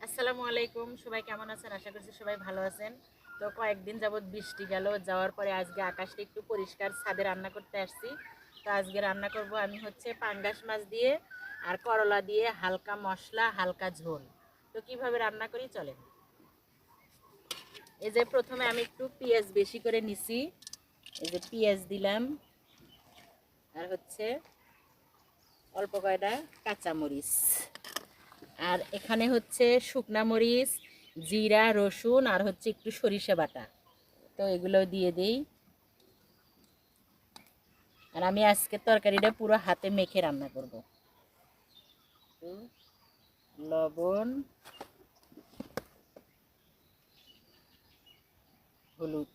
আসসালামু আলাইকুম, সবাই কেমন আছেন? আশা করছি সবাই ভালো আছেন। তো কয়েকদিন যাবত বৃষ্টি গেল, যাওয়ার পরে আজকে আকাশটা একটু পরিষ্কার, ছাদে রান্না করতে আসছি। তো আজকে রান্না করব আমি হচ্ছে পাঙ্গাস মাছ দিয়ে আর করলা দিয়ে হালকা মশলা, হালকা ঝোল। তো কিভাবে রান্না করি চলেন। এই যে প্রথমে আমি একটু পেঁয়াজ বেশি করে নিছি, এই যে পেঁয়াজ দিলাম, আর হচ্ছে অল্প কয়টা কাঁচামরিচ, আর এখানে হচ্ছে শুকনা মরিচ, জিরা, রসুন আর হচ্ছে একটু সরিষা বাটা। তো এগুলো দিয়ে দিই। আর আমি আজকে তরকারিটা পুরো হাতে মেখে রান্না করব। লবণ, হলুদ,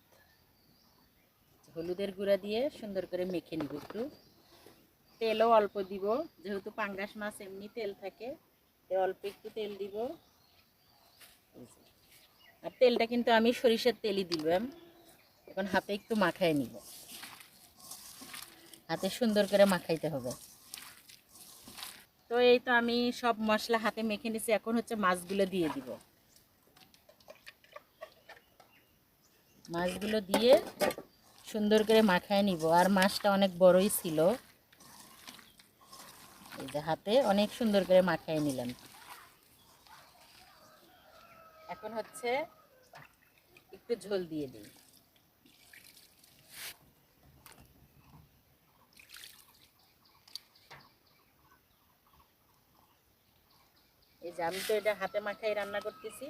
হলুদের গুঁড়া দিয়ে সুন্দর করে মেখে নিব। একটু তেলও অল্প দিব, যেহেতু পাঙ্গাস মাছ এমনি তেল থাকে, অল্প একটু তেল দিব। আর তেলটা কিন্তু আমি সরিষার তেলই দিলাম। এখন হাতে একটু মাখায় নিব, হাতে সুন্দর করে মাখাইতে হবে। তো এই তো আমি সব মশলা হাতে মেখে নিয়েছি, এখন হচ্ছে মাছগুলো দিয়ে দিব। মাছগুলো দিয়ে সুন্দর করে মাখায় নিব। আর মাছটা অনেক বড়ই ছিল, এই যে হাতে অনেক সুন্দর করে মাখায় নিলাম। এখন হচ্ছে একটু ঝোল দিয়ে দিই। এই যে আমি তো এটা হাতে মাখাই রান্না করতেছি,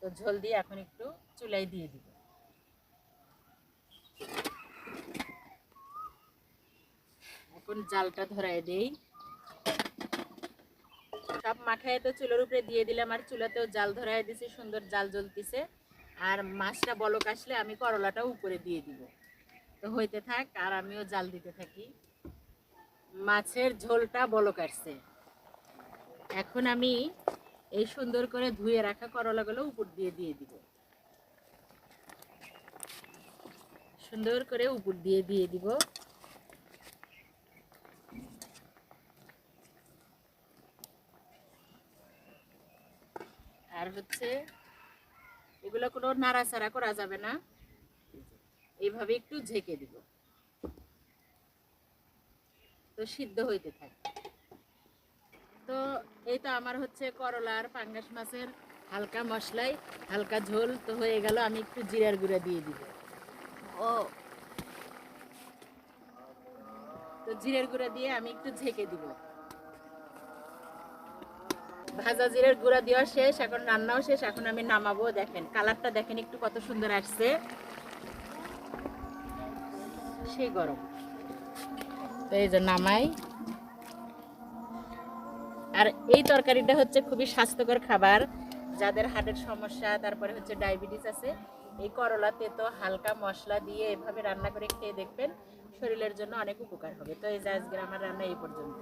তো ঝোল দিয়ে এখন একটু চুলায় দিয়ে দিব। এখন জালটা ধরায় দেই। সব মাখায় তো চুলার উপরে দিয়ে দিলাম, আর চুলাতেও জাল ধরায় দিছি, সুন্দর জাল জ্বলতেছে। আর মাছটা বলক আসলে আমি করলাটাও উপরে দিয়ে দিব। তো হইতে থাক, আর আমিও জাল দিতে থাকি। মাছের ঝোলটা বলক আসছে, এখন আমি এই সুন্দর করে ধুয়ে রাখা করলাগুলো উপর দিয়ে দিয়ে দিব। সুন্দর করে উপর দিয়ে দিয়ে দিব। আর হচ্ছে এগুলো কোনো নাড়াচাড়া করা যাবে না, এইভাবে একটু ঝেঁকে দিব। তো সিদ্ধ হইতে থাকে। তো এই তো আমার হচ্ছে করলার পাঙ্গাস মাছের হালকা মশলায় হালকা ঝোল তো হয়ে গেল। আমি একটু জিরার গুঁড়া দিয়ে দিব। ও, তো জিরের গুঁড়া দিয়ে আমি একটু ঝেঁকে দিব। ভাজা জিরের গুঁড়া দেওয়া শেষ, এখন রান্নাও শেষ, এখন আমি নামাবো। দেখেন কালারটা, দেখেন একটু কত সুন্দর আসছে, সেই গরম। তো এই যে নামাই। আর এই তরকারিটা হচ্ছে খুবই স্বাস্থ্যকর খাবার, যাদের হার্টের সমস্যা, তারপরে হচ্ছে ডায়াবেটিস আছে, এই করলাতে তো হালকা মশলা দিয়ে এভাবে রান্না করে খেয়ে দেখবেন, শরীরের জন্য অনেক উপকার হবে। তো এই যে আজকের আমার রান্না এই পর্যন্ত।